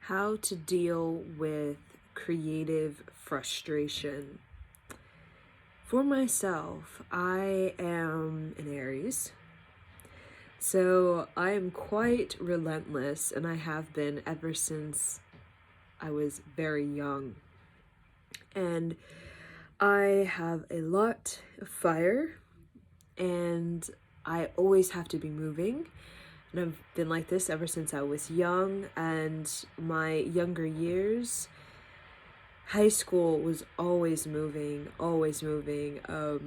How to deal with creative frustration. For myself, I am an Aries, so I am quite relentless, and I have been ever since I was very young. And I have a lot of fire, and I always have to be moving. And I've been like this ever since I was young, and my younger years. High school was always moving, always moving.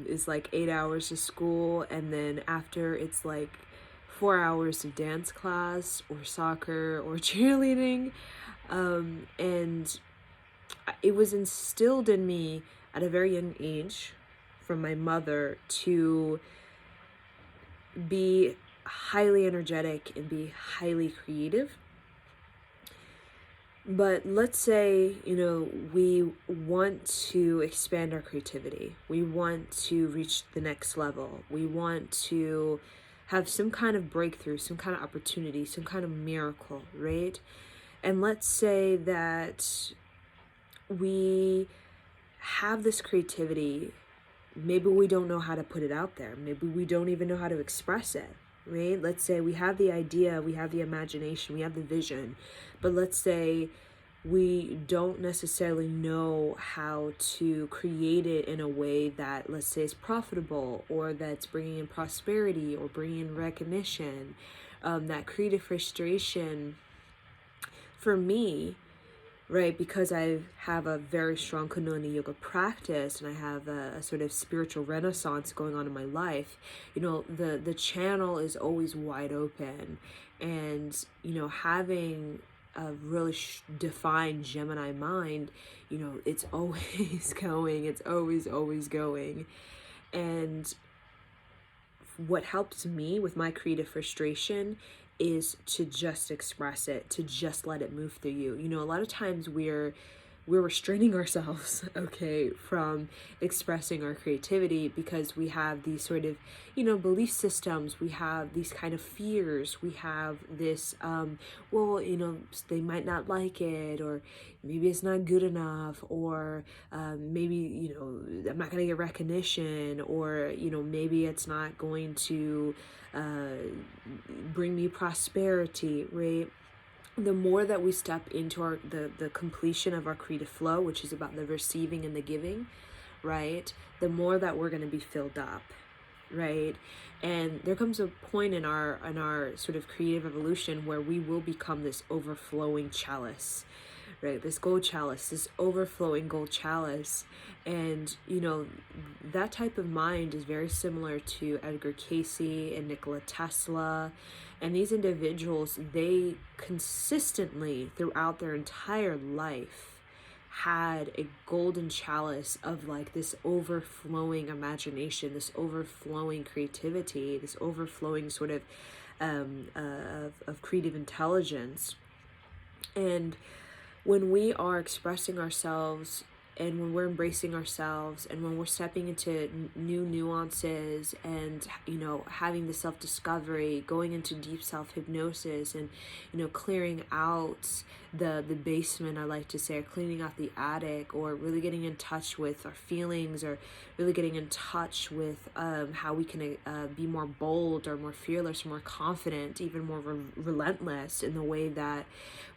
It's like 8 hours of school, and then after it's like 4 hours of dance class or soccer or cheerleading. And it was instilled in me at a very young age from my mother to be highly energetic and be highly creative. But let's say, we want to expand our creativity. We want to reach the next level. We want to have some kind of breakthrough, some kind of opportunity, some kind of miracle, right? And let's say that we have this creativity. Maybe we don't know how to put it out there. Maybe we don't even know how to express it, right? Let's say we have the idea, we have the imagination, we have the vision, but let's say we don't necessarily know how to create it in a way that, let's say, is profitable, or that's bringing in prosperity or bringing in recognition. That creative frustration for me, right, because I have a very strong Kundalini yoga practice, and I have a sort of spiritual renaissance going on in my life, the channel is always wide open. And having a really defined Gemini mind, it's always going, it's always going. And what helps me with my creative frustration is to just express it, to just let it move through you. A lot of times we're restraining ourselves, okay, from expressing our creativity because we have these sort of, belief systems. We have these kind of fears. We have this, they might not like it, or maybe it's not good enough, or maybe, I'm not going to get recognition, or, maybe it's not going to bring me prosperity, right? The more that we step into the completion of our creative flow, which is about the receiving and the giving, right, the more that we're going to be filled up, right? And there comes a point in our sort of creative evolution where we will become this overflowing chalice, right? This gold chalice, this overflowing gold chalice. And that type of mind is very similar to Edgar Cayce and Nikola Tesla. And these individuals, they consistently throughout their entire life had a golden chalice of like this overflowing imagination, this overflowing creativity, this overflowing sort of creative intelligence. And when we are expressing ourselves, and when we're embracing ourselves, and when we're stepping into new nuances, and having the self-discovery, going into deep self-hypnosis, and clearing out the basement, I like to say, or cleaning out the attic, or really getting in touch with our feelings, or really getting in touch with how we can be more bold, or more fearless, or more confident, even more relentless in the way that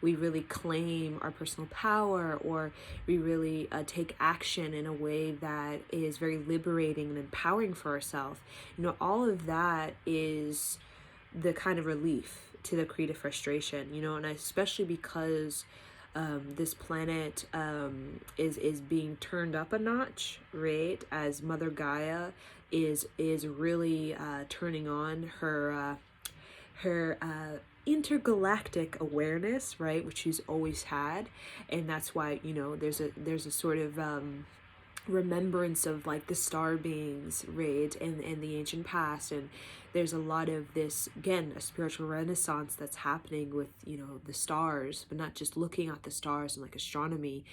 we really claim our personal power, or we really take action in a way that is very liberating and empowering for ourselves. All of that is the kind of relief to the creative frustration, and especially because this planet is being turned up a notch, right? As Mother Gaia is really turning on her intergalactic awareness, right, which she's always had. And that's why there's a sort of remembrance of like the star beings, right, in the ancient past. And there's a lot of this, again, a spiritual renaissance that's happening with the stars, but not just looking at the stars and like astronomy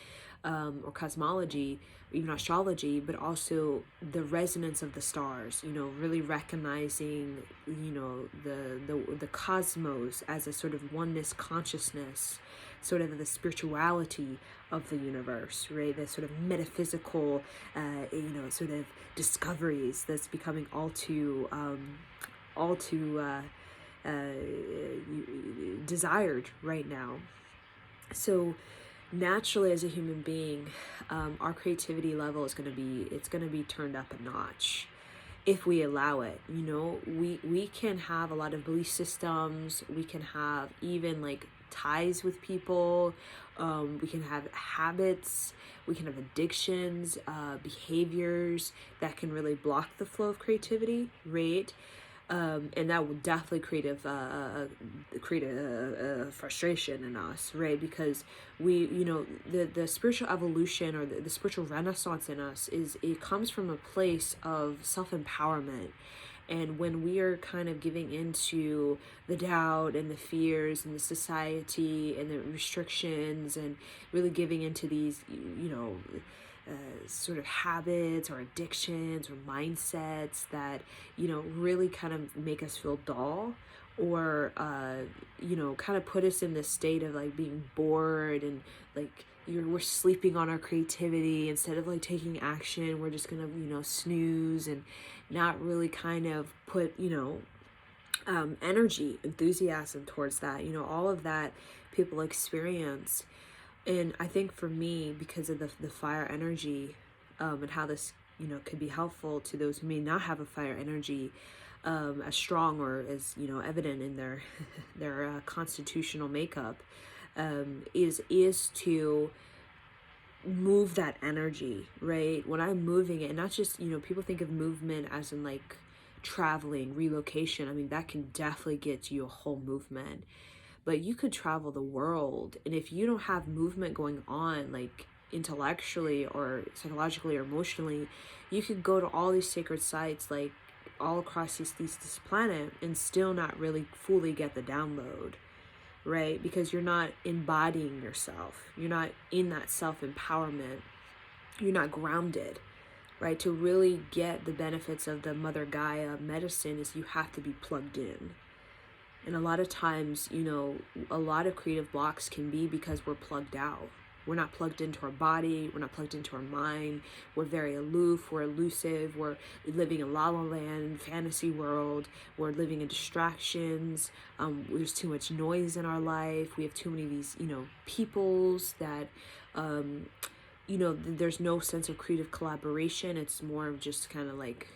or cosmology, or even astrology, but also the resonance of the stars, really recognizing the cosmos as a sort of oneness consciousness sort of the spirituality of the universe, right? The sort of metaphysical, sort of discoveries that's becoming all too desired right now. So naturally, as a human being, our creativity level is it's going to be turned up a notch if we allow it. We can have a lot of belief systems, we can have even like ties with people, we can have habits, we can have addictions, behaviors that can really block the flow of creativity, right? And that will definitely create a frustration in us, right? Because the spiritual evolution, or the spiritual renaissance in us, it comes from a place of self-empowerment. And when we are kind of giving into the doubt and the fears and the society and the restrictions, and really giving into these, sort of habits or addictions or mindsets that, really kind of make us feel dull, or, kind of put us in this state of like being bored, and like we're sleeping on our creativity instead of like taking action. We're just gonna, snooze and not really kind of put, energy, enthusiasm towards that, all of that people experience. And I think for me, because of the fire energy, and how this, could be helpful to those who may not have a fire energy as strong or as, evident in their their constitutional makeup, is to move that energy, right? When I'm moving it, and not just, people think of movement as in like traveling, relocation. I mean, that can definitely get you a whole movement. But you could travel the world, and if you don't have movement going on, like intellectually or psychologically or emotionally, you could go to all these sacred sites, like all across this planet, and still not really fully get the download, right? Because you're not embodying yourself. You're not in that self-empowerment. You're not grounded, right? To really get the benefits of the Mother Gaia medicine, is you have to be plugged in. And a lot of times, a lot of creative blocks can be because we're plugged out. We're not plugged into our body. We're not plugged into our mind. We're very aloof. We're elusive. We're living in la la land, fantasy world. We're living in distractions. There's too much noise in our life. We have too many of these, peoples that, there's no sense of creative collaboration. It's more of just kind of like,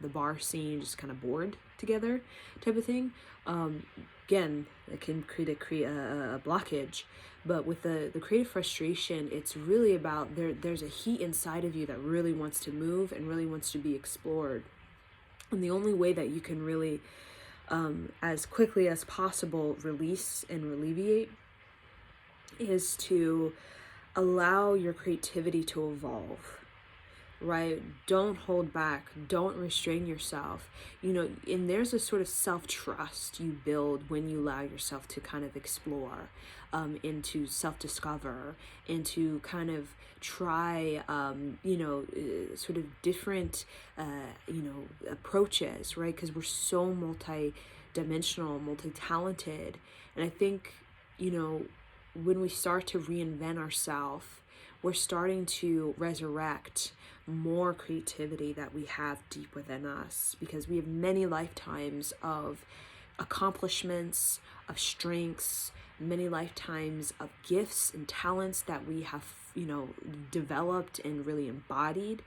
the bar scene, just kind of bored together type of thing. Again, it can create a blockage. But with the creative frustration, it's really about there's a heat inside of you that really wants to move and really wants to be explored. And the only way that you can really, as quickly as possible, release and alleviate, is to allow your creativity to evolve. Right? Don't hold back. Don't restrain yourself. And there's a sort of self-trust you build when you allow yourself to kind of explore, and to self-discover, and to kind of try, sort of different, approaches, right? Because we're so multi-dimensional, multi-talented. And I think, when we start to reinvent ourselves, we're starting to resurrect more creativity that we have deep within us, because we have many lifetimes of accomplishments, of strengths, many lifetimes of gifts and talents that we have, developed and really embodied.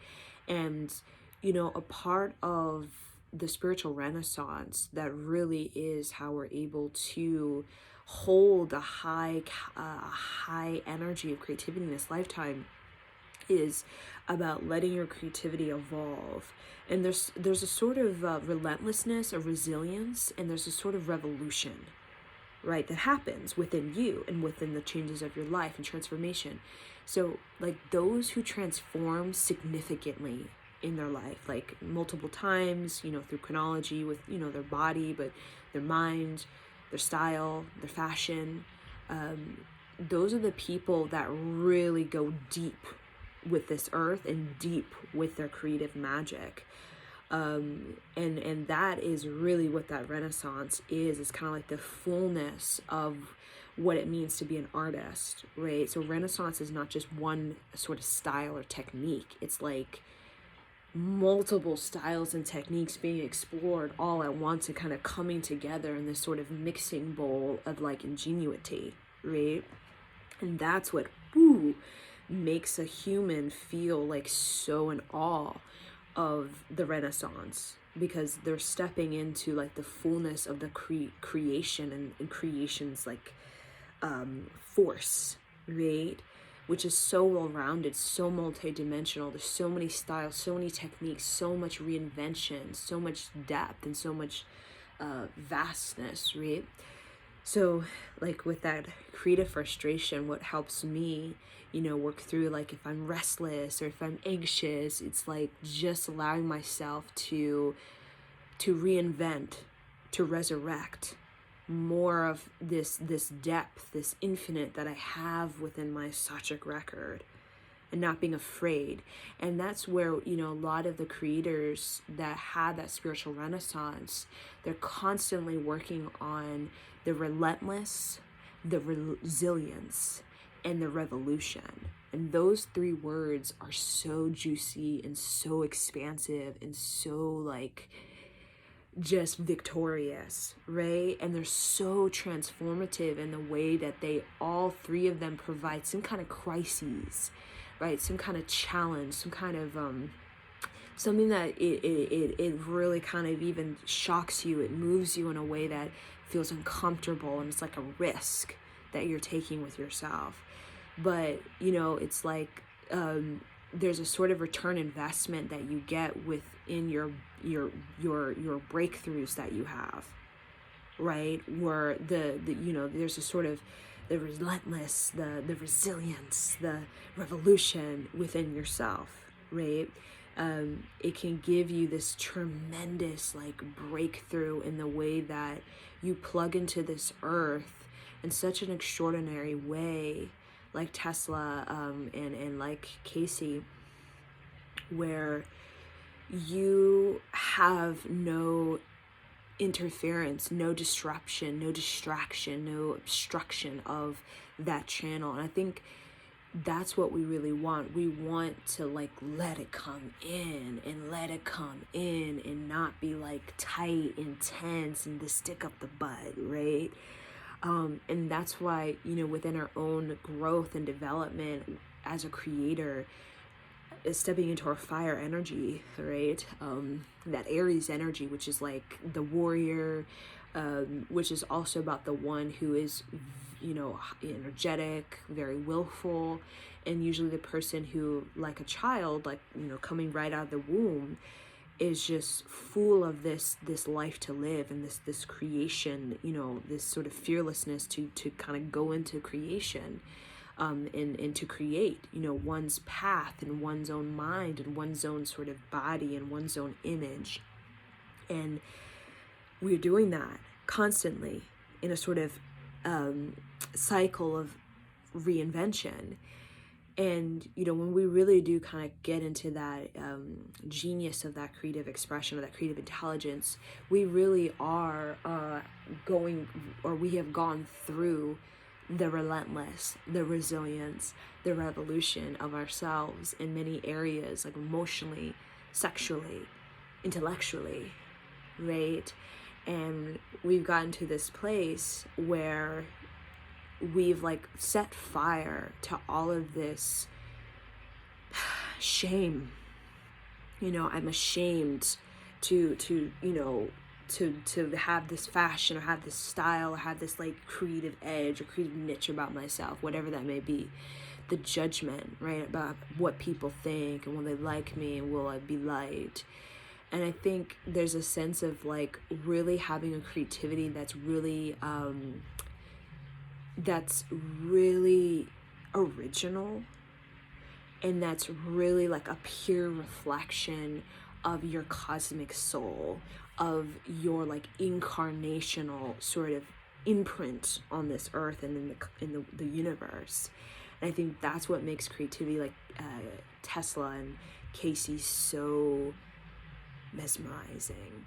And, a part of the spiritual renaissance that really is how we're able to hold a high energy of creativity in this lifetime, is about letting your creativity evolve. And there's a sort of relentlessness, a resilience, and there's a sort of revolution, right, that happens within you and within the changes of your life and transformation. So like those who transform significantly in their life, like multiple times, through chronology with, their body, but their mind, their style, their fashion, those are the people that really go deep with this earth and deep with their creative magic. And that is really what that renaissance is. It's kind of like the fullness of what it means to be an artist, right? So Renaissance is not just one sort of style or technique. It's like multiple styles and techniques being explored all at once and kind of coming together in this sort of mixing bowl of like ingenuity, right? And that's what makes a human feel like so in awe of the Renaissance, because they're stepping into like the fullness of the creation and creation's like force, right? Which is so well-rounded, so multi-dimensional. There's so many styles, so many techniques, so much reinvention, so much depth, and so much vastness, right? So like with that creative frustration, what helps me, work through, like if I'm restless or if I'm anxious, it's like just allowing myself to reinvent, to resurrect more of this depth, this infinite that I have within my Satric record, and not being afraid. And that's where, a lot of the creators that had that spiritual renaissance, they're constantly working on the relentless, the resilience, and the revolution. And those three words are so juicy and so expansive and so like just victorious, right? And they're so transformative in the way that they, all three of them, provide some kind of crises, right? Some kind of challenge, some kind of something that it really kind of even shocks you. It moves you in a way that feels uncomfortable, and it's like a risk that you're taking with yourself. But it's like there's a sort of return investment that you get within your breakthroughs that you have, right? Where there's a sort of the relentless, the resilience, the revolution within yourself, right? It can give you this tremendous like breakthrough in the way that you plug into this earth in such an extraordinary way, like Tesla and like Casey, where you have no interference, no disruption, no distraction, no obstruction of that channel. And I think that's what we really want. We want to like let it come in and not be like tight, intense, and the stick up the butt, right? And that's why, within our own growth and development as a creator, is stepping into our fire energy, right? That Aries energy, which is like the warrior, which is also about the one who is, energetic, very willful, and usually the person who, like a child, like, coming right out of the womb, is just full of this life to live, and this creation, this sort of fearlessness to kind of go into creation, and to create, one's path and one's own mind and one's own sort of body and one's own image. And we're doing that constantly in a sort of cycle of reinvention. And, when we really do kind of get into that genius of that creative expression, or that creative intelligence, we really are we have gone through the relentless, the resilience, the revolution of ourselves in many areas, like emotionally, sexually, intellectually, right? And we've gotten to this place where we've like set fire to all of this shame. I'm ashamed to have this fashion, or have this style, or have this like creative edge or creative niche about myself, whatever that may be. The judgment, right, about what people think, and will they like me, and will I be liked. And I think there's a sense of like really having a creativity that's really original, and that's really like a pure reflection of your cosmic soul, of your like incarnational sort of imprint on this earth and in the universe. And I think that's what makes creativity like Tesla and Casey so mesmerizing.